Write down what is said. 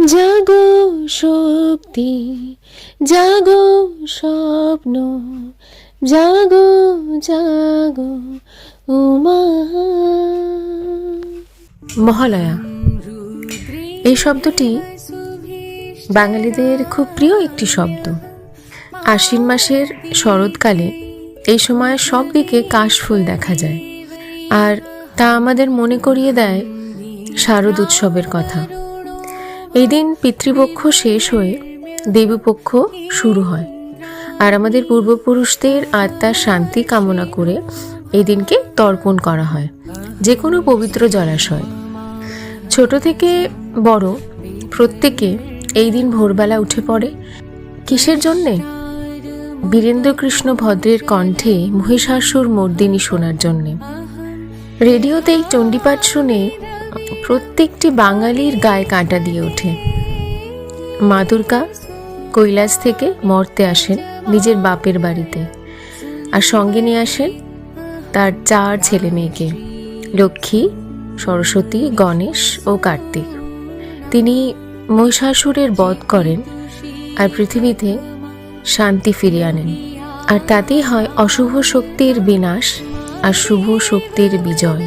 জাগো শক্তি, জাগো স্বপ্ন, জাগো জাগো উমা। মহালয়া এই শব্দটি বাঙালিদের খুব প্রিয় একটি শব্দ। আশ্বিন মাসের শরৎকালে এই সময় সব দিকে কাশফুল দেখা যায়, আর তা আমাদের মনে করিয়ে দেয় শারদ উৎসবের কথা। এই দিন পিতৃপক্ষ শেষ হয়ে দেবীপক্ষ শুরু হয়, আর আমাদের পূর্বপুরুষদের আত্মার শান্তি কামনা করে এই দিনকে তর্পণ করা হয় যে কোনো পবিত্র জলাশয়। ছোট থেকে বড় প্রত্যেকে এই দিন ভোরবেলা উঠে পড়ে। কিসের জন্যে? বীরেন্দ্রকৃষ্ণ ভদ্রের কণ্ঠে মহিষাসুর মর্দিনী শোনার জন্যে। রেডিওতে এই চণ্ডীপাঠ শুনে প্রত্যেকটি বাঙালির গায়ে কাঁটা দিয়ে ওঠে। মা দুর্গা কৈলাস থেকে মর্তে আসেন নিজের বাপের বাড়িতে, আর সঙ্গে নিয়ে আসেন তার 4 ছেলে মেয়েকে, লক্ষ্মী, সরস্বতী, গণেশ ও কার্তিক। তিনি মহিষাসুরের বধ করেন আর পৃথিবীতে শান্তি ফিরিয়ে আনেন, আর তাতেই হয় অশুভ শক্তির বিনাশ আর শুভ শক্তির বিজয়।